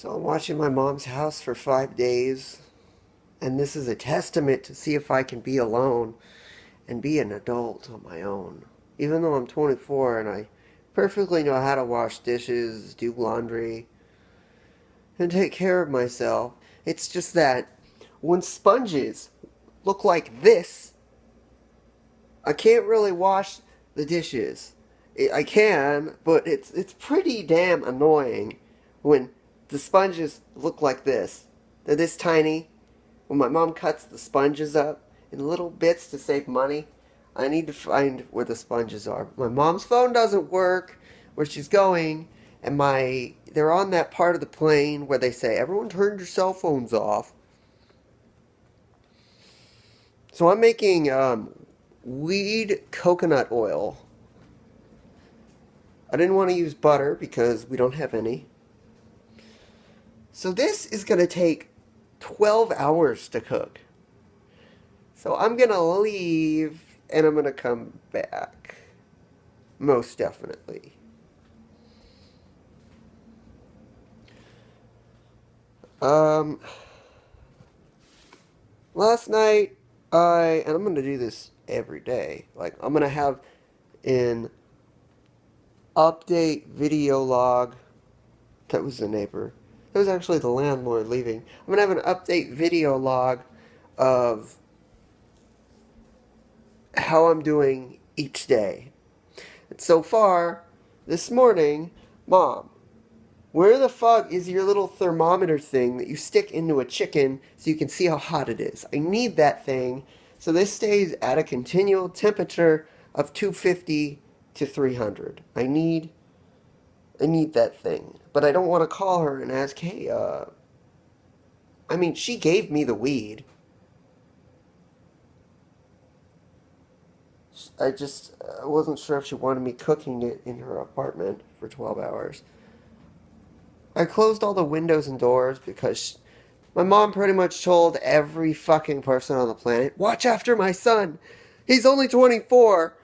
So I'm watching my mom's house for 5 days, and this is a testament to see if I can be alone and be an adult on my own. Even though I'm 24 and I perfectly know how to wash dishes, do laundry, and take care of myself, it's just that when sponges look like this, I can't really wash the dishes. I can, but it's pretty damn annoying when the sponges look like this. They're this tiny. When my mom cuts the sponges up in little bits to save money, I need to find where the sponges are. My mom's phone doesn't work where she's going, and they're on that part of the plane where they say everyone turn your cell phones off. So I'm making weed coconut oil. I didn't want to use butter because we don't have any. So this is going to take 12 hours to cook. So I'm going to leave and I'm going to come back. Most definitely. Um, Last night, and I'm going to do this every day. Like, I'm going to have an update video log. That was the neighbor. That was actually the landlord leaving. I'm going to have an update video log of how I'm doing each day. And so far, this morning, Mom, where the fuck is your little thermometer thing that you stick into a chicken so you can see how hot it is? I need that thing so this stays at a continual temperature of 250 to 300. I need that thing. But I don't want to call her and ask, hey, I mean, she gave me the weed. I wasn't sure if she wanted me cooking it in her apartment for 12 hours. I closed all the windows and doors because my mom pretty much told every fucking person on the planet, watch after my son. He's only 24.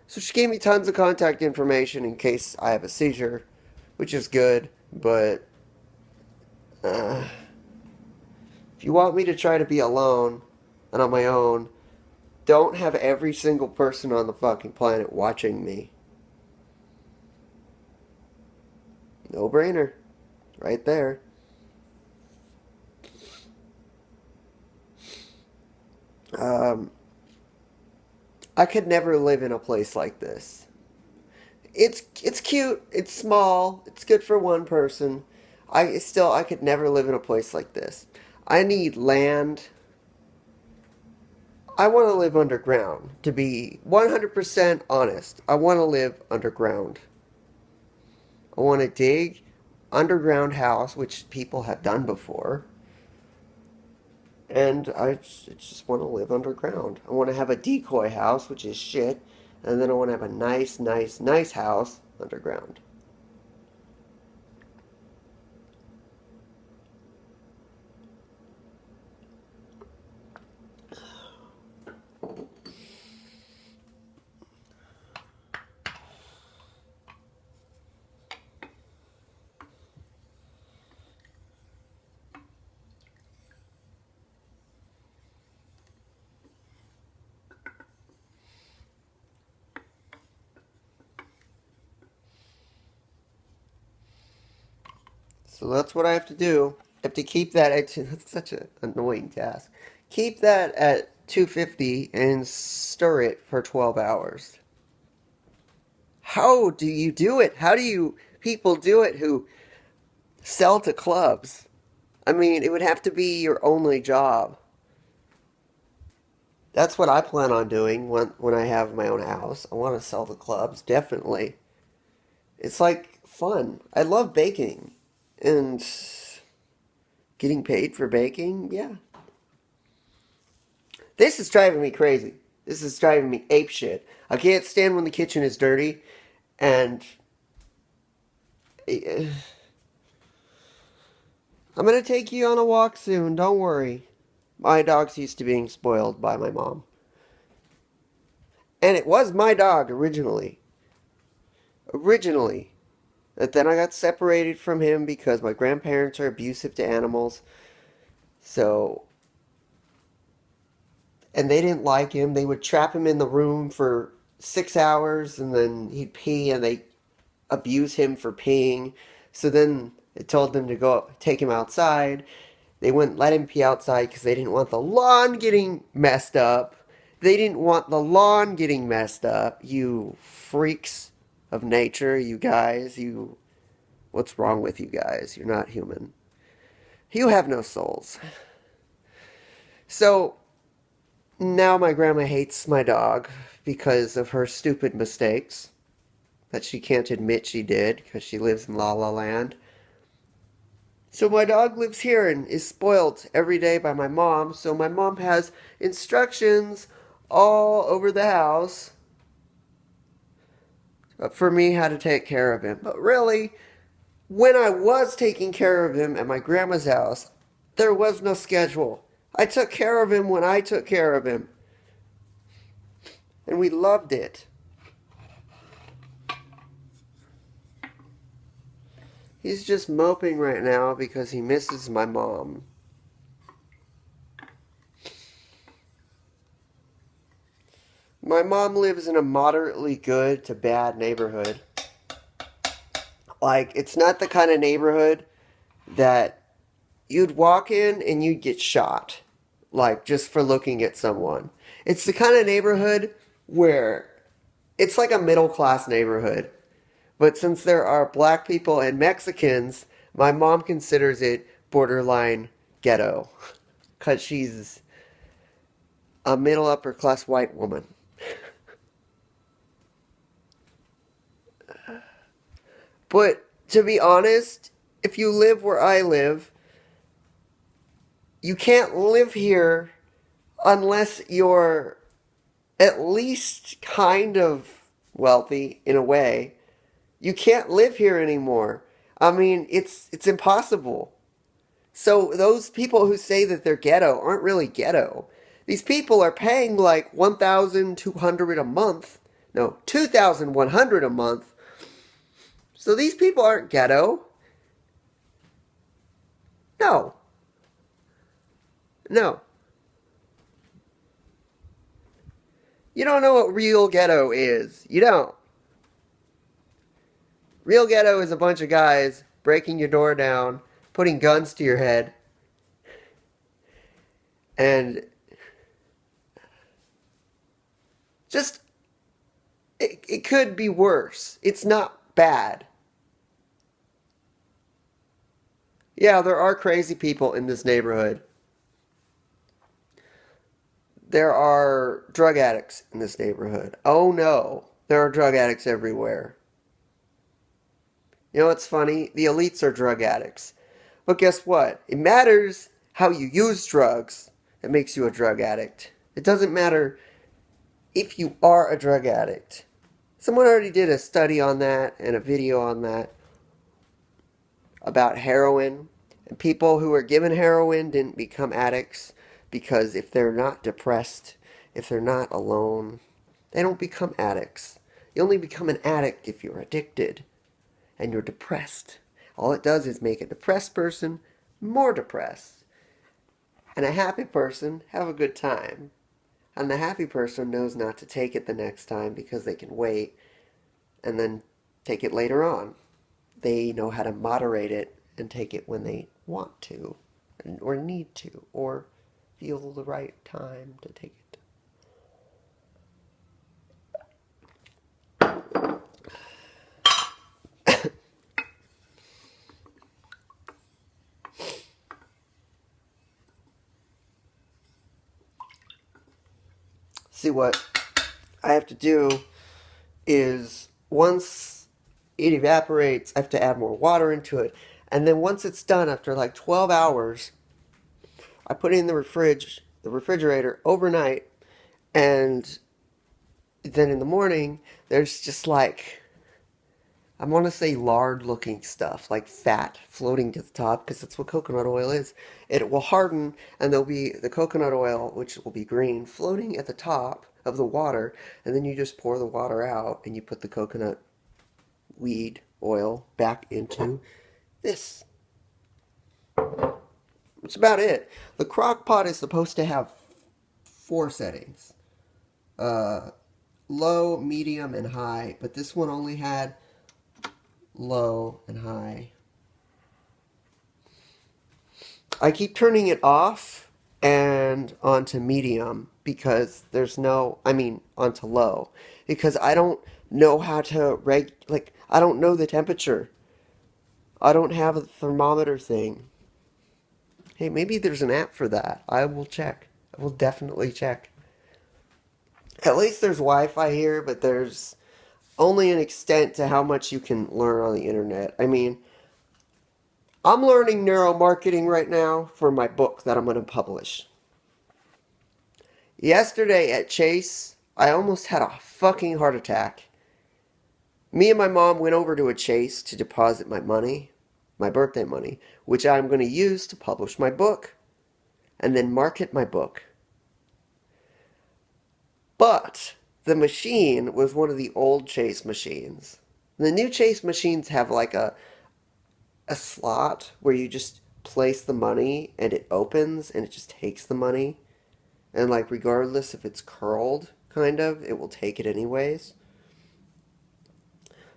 So she gave me tons of contact information in case I have a seizure, which is good, but if you want me to try to be alone and on my own, don't have every single person on the fucking planet watching me. No brainer. Right there. Um, I could never live in a place like this. It's cute, it's small, it's good for one person. I could never live in a place like this. I need land. I want to live underground. To be 100% honest, I want to live underground. I want to dig underground house, which people have done before. And just want to live underground. I want to have a decoy house, which is shit. And then I want to have a nice, nice, nice house underground. So that's what I have to do. I have to keep that at, that's such an annoying task. Keep that at 250 and stir it for 12 hours. How do you do it? How do you people do it who sell to clubs? I mean, it would have to be your only job. That's what I plan on doing when I have my own house. I want to sell to clubs, definitely. It's like fun. I love baking. And getting paid for baking, yeah. This is driving me crazy. This is driving me apeshit. I can't stand when the kitchen is dirty, and I'm gonna take you on a walk soon. Don't worry. My dog's used to being spoiled by my mom, and it was my dog originally. Originally, But then I got separated from him because my grandparents are abusive to animals. So, and they didn't like him. They would trap him in the room for 6 hours and then he'd pee and they abuse him for peeing. So then they told them to go take him outside. They wouldn't let him pee outside because they didn't want the lawn getting messed up. They didn't want the lawn getting messed up. You freaks of nature, you guys. What's wrong with you guys? You're not human. You have no souls. So now my grandma hates my dog because of her stupid mistakes that she can't admit she did because she lives in La La Land. So my dog lives here and is spoiled every day by my mom. So my mom has instructions all over the house for me how to take care of him. But really, when I was taking care of him at my grandma's house, there was no schedule. I took care of him when I took care of him. And we loved it. He's just moping right now because he misses my mom. My mom lives in a moderately good to bad neighborhood. Like, it's not the kind of neighborhood that you'd walk in and you'd get shot. Like, just for looking at someone. It's the kind of neighborhood where it's like a middle class neighborhood. But since there are black people and Mexicans, my mom considers it borderline ghetto. Because she's a middle upper class white woman. But to be honest, if you live where I live, you can't live here unless you're at least kind of wealthy in a way. You can't live here anymore. I mean, it's impossible. So those people who say that they're ghetto aren't really ghetto. These people are paying like 1,200 a month. No, 2,100 a month. So these people aren't ghetto. No. No. You don't know what real ghetto is. You don't. Real ghetto is a bunch of guys breaking your door down, putting guns to your head, and just, it could be worse. It's not bad. Yeah, there are crazy people in this neighborhood. There are drug addicts in this neighborhood. Oh no, there are drug addicts everywhere. You know what's funny? The elites are drug addicts. But guess what? It matters how you use drugs that makes you a drug addict. It doesn't matter if you are a drug addict. Someone already did a study on that and a video on that about heroin. And people who were given heroin didn't become addicts because if they're not depressed, if they're not alone, they don't become addicts. You only become an addict if you're addicted and you're depressed. All it does is make a depressed person more depressed. And a happy person have a good time. And the happy person knows not to take it the next time because they can wait and then take it later on. They know how to moderate it and take it when they want to or need to or feel the right time to take it. See, what I have to do is once it evaporates, I have to add more water into it. And then once it's done, after like 12 hours, I put it in the refrigerator overnight. And then in the morning, there's just like, I want to say lard looking stuff, like fat floating to the top, because that's what coconut oil is. It will harden, and there'll be the coconut oil, which will be green, floating at the top of the water, and then you just pour the water out, and you put the coconut weed oil back into this. That's about it. The crock pot is supposed to have 4 settings. Uh, Low, medium, and high. But this one only had low and high. I keep turning it off and onto medium because there's no, I mean, onto low. Because I don't know how to I don't know the temperature. I don't have a thermometer thing. Hey, maybe there's an app for that. I will check. I will definitely check. At least there's Wi-Fi here, but there's only an extent to how much you can learn on the internet. I mean, I'm learning neuromarketing right now for my book that I'm going to publish. Yesterday at Chase, I almost had a fucking heart attack. Me and my mom went over to a Chase to deposit my money, my birthday money, which I'm going to use to publish my book and then market my book. But the machine was one of the old Chase machines. The new Chase machines have like a slot where you just place the money and it opens and it just takes the money. And like regardless if it's curled, kind of, it will take it anyways.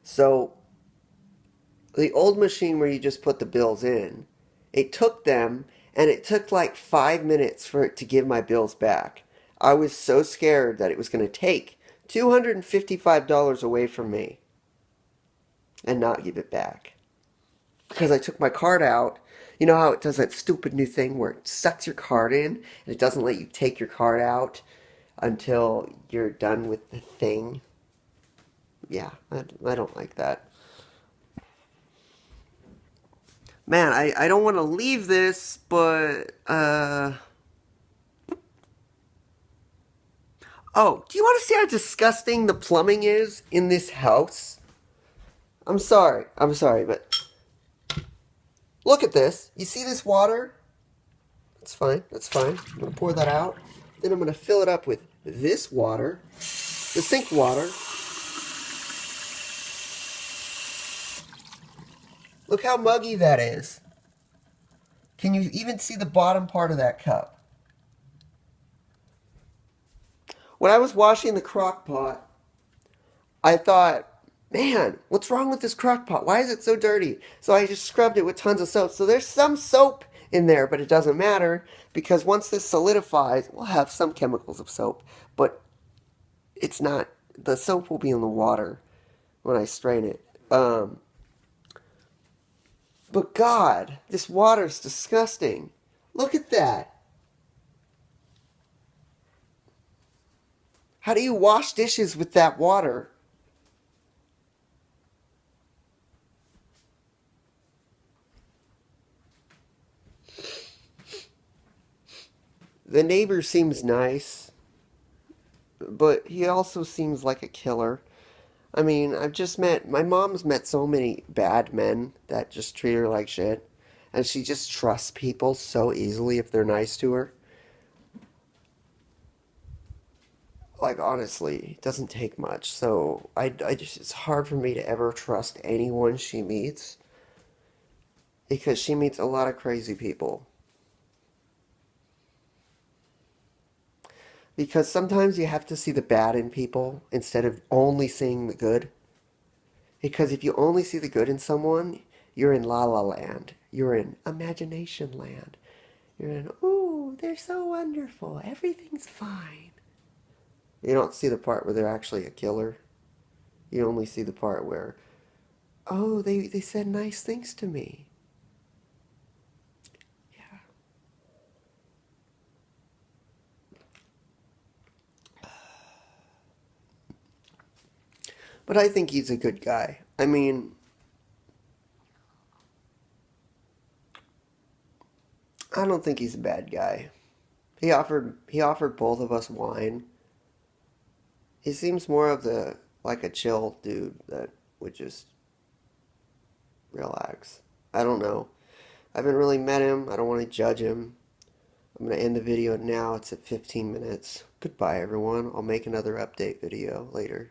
So the old machine where you just put the bills in, it took them and it took like 5 minutes for it to give my bills back. I was so scared that it was going to take $255 away from me and not give it back. Because I took my card out. You know how it does that stupid new thing where it sucks your card in and it doesn't let you take your card out until you're done with the thing? Yeah, I don't like that. Man, I don't want to leave this, but, oh, do you want to see how disgusting the plumbing is in this house? I'm sorry, but look at this. You see this water? That's fine, that's fine. I'm going to pour that out. Then I'm going to fill it up with this water, the sink water. Look how muggy that is. Can you even see the bottom part of that cup? When I was washing the crock pot, I thought, man, what's wrong with this crock pot? Why is it so dirty? So I just scrubbed it with tons of soap. So there's some soap in there, but it doesn't matter because once this solidifies, we'll have some chemicals of soap, but it's not, the soap will be in the water when I strain it. But God, this water's disgusting. Look at that. How do you wash dishes with that water? The neighbor seems nice, but he also seems like a killer. I mean, my mom's met so many bad men that just treat her like shit. And she just trusts people so easily if they're nice to her. Like, honestly, it doesn't take much. So, it's hard for me to ever trust anyone she meets. Because she meets a lot of crazy people. Because sometimes you have to see the bad in people instead of only seeing the good. Because if you only see the good in someone, you're in la la land. You're in imagination land. You're in, ooh, they're so wonderful. Everything's fine. You don't see the part where they're actually a killer. You only see the part where, oh, they said nice things to me. Yeah. But I think he's a good guy. I mean, I don't think he's a bad guy. He offered both of us wine. He seems more of the like a chill dude that would just relax. I don't know. I haven't really met him. I don't want to judge him. I'm going to end the video now. It's at 15 minutes. Goodbye, everyone. I'll make another update video later.